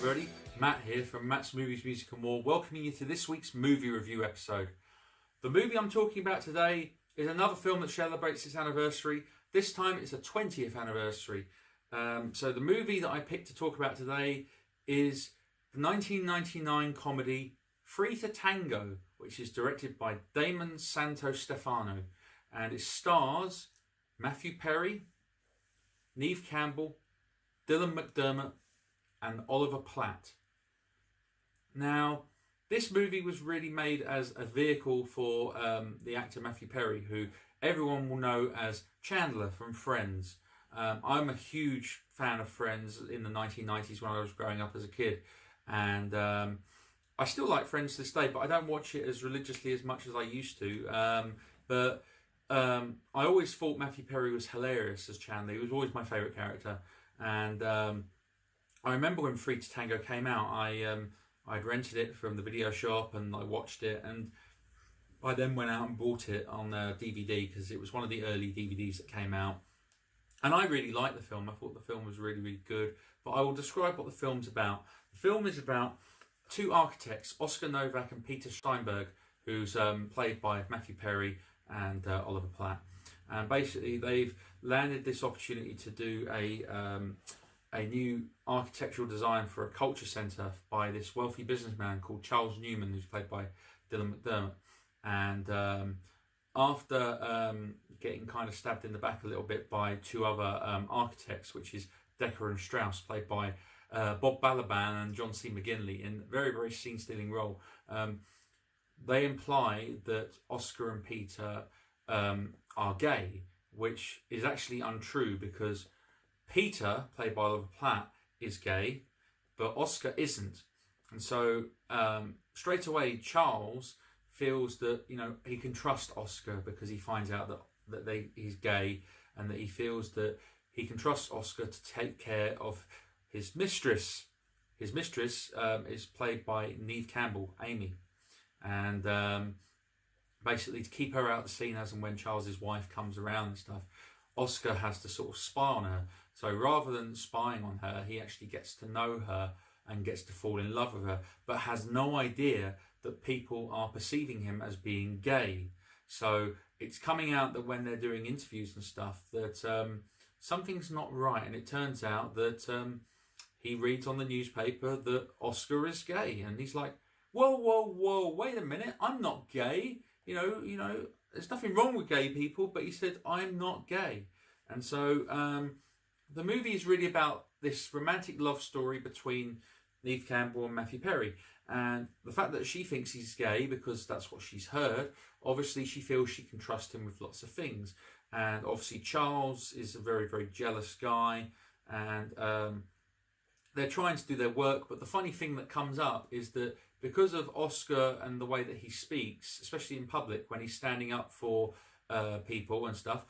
everybody, Matt here from Matt's Movies, Music and More, welcoming you to this week's movie review episode. The movie I'm talking about today is another film that celebrates its anniversary. This time it's a 20th anniversary. So the movie that I picked to talk about today is the 1999 comedy Free to Tango, which is directed by Damon Santostefano, and it stars Matthew Perry, Neve Campbell, Dylan McDermott, and Oliver Platt. Now, this movie was really made as a vehicle for the actor Matthew Perry, who everyone will know as Chandler from Friends. I'm a huge fan of Friends in the 1990s when I was growing up as a kid, and I still like Friends to this day, but I don't watch it as religiously as much as I used to. But I always thought Matthew Perry was hilarious as Chandler. He was always my favourite character, and I remember when Free to Tango came out, I'd rented it from the video shop and I watched it, and I then went out and bought it on DVD because it was one of the early DVDs that came out. And I really liked the film. I thought the film was really, really good. But I will describe what the film's about. The film is about two architects, Oscar Novak and Peter Steinberg, who's played by Matthew Perry and Oliver Platt. And basically they've landed this opportunity to do a new architectural design for a culture centre by this wealthy businessman called Charles Newman, who's played by Dylan McDermott. And after getting kind of stabbed in the back a little bit by two other architects, which is Decker and Strauss, played by Bob Balaban and John C. McGinley, in a very, very scene-stealing role, they imply that Oscar and Peter are gay, which is actually untrue because Peter, played by Oliver Platt, is gay, but Oscar isn't. And so straight away, Charles feels that he can trust Oscar because he finds out that he's gay, and that he feels that he can trust Oscar to take care of his mistress. His mistress is played by Neve Campbell, Amy, and basically to keep her out of the scene as and when Charles's wife comes around and stuff, Oscar has to sort of spy on her. So rather than spying on her, he actually gets to know her and gets to fall in love with her, but has no idea that people are perceiving him as being gay. So it's coming out that when they're doing interviews and stuff that something's not right, and it turns out that he reads on the newspaper that Oscar is gay, and he's like, whoa, wait a minute, I'm not gay. There's nothing wrong with gay people, but he said, I'm not gay. And so the movie is really about this romantic love story between Neve Campbell and Matthew Perry. And the fact that she thinks he's gay because that's what she's heard, obviously she feels she can trust him with lots of things. And obviously Charles is a very, very jealous guy, and they're trying to do their work. But the funny thing that comes up is that because of Oscar and the way that he speaks, especially in public when he's standing up for people and stuff,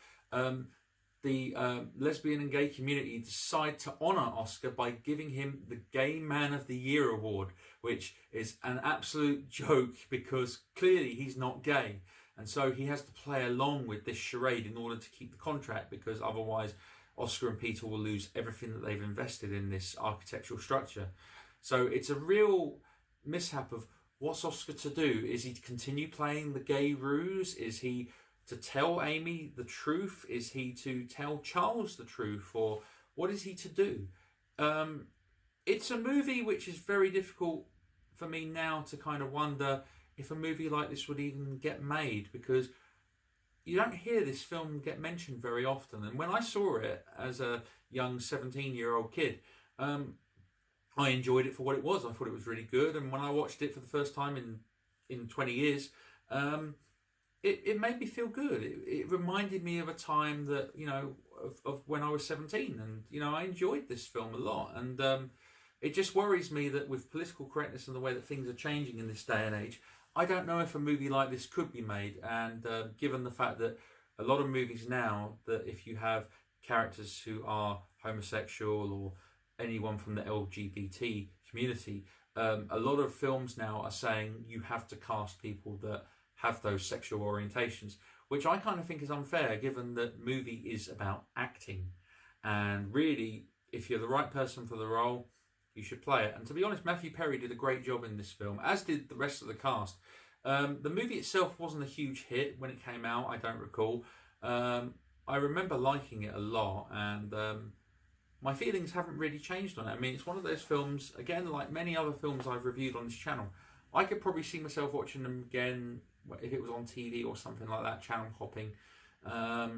the lesbian and gay community decide to honour Oscar by giving him the Gay Man of the Year award, which is an absolute joke because clearly he's not gay. And so he has to play along with this charade in order to keep the contract, because otherwise Oscar and Peter will lose everything that they've invested in this architectural structure. So it's a real mishap of what's Oscar to do. Is he to continue playing the gay ruse? Is he to tell Amy the truth? Is he to tell Charles the truth? Or what is he to do? It's a movie which is very difficult for me now to kind of wonder if a movie like this would even get made, because you don't hear this film get mentioned very often. And when I saw it as a young 17-year-old kid, I enjoyed it for what it was. I thought it was really good. And when I watched it for the first time in 20 years, it made me feel good. It reminded me of a time that, of when I was 17. And, I enjoyed this film a lot. And it just worries me that with political correctness and the way that things are changing in this day and age, I don't know if a movie like this could be made. And given the fact that a lot of movies now, that if you have characters who are homosexual or anyone from the LGBT community, a lot of films now are saying you have to cast people that have those sexual orientations, which I kind of think is unfair, given that movie is about acting. And really, if you're the right person for the role, you should play it. And to be honest, Matthew Perry did a great job in this film, as did the rest of the cast. The movie itself wasn't a huge hit when it came out, I don't recall. I remember liking it a lot, and my feelings haven't really changed on it. I mean, it's one of those films, again, like many other films I've reviewed on this channel, I could probably see myself watching them again if it was on TV or something like that, channel hopping. I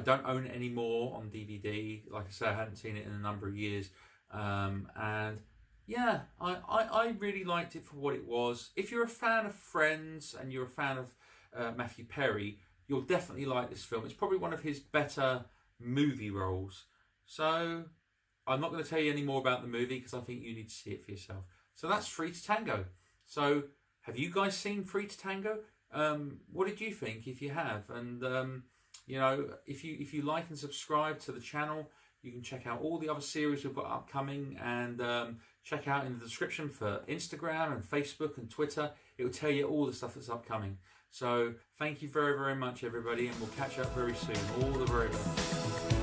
don't own it anymore on DVD. Like I say, I hadn't seen it in a number of years. And yeah, I really liked it for what it was. If you're a fan of Friends and you're a fan of Matthew Perry, you'll definitely like this film. It's probably one of his better movie roles. So I'm not going to tell you any more about the movie because I think you need to see it for yourself. So that's Free to Tango. So have you guys seen Free to Tango? What did you think, if you have? And you know, if you like and subscribe to the channel, you can check out all the other series we've got upcoming, and check out in the description for Instagram and Facebook and Twitter. It will tell you all the stuff that's upcoming. So thank you very, very much, everybody, and we'll catch up very soon. All the very best.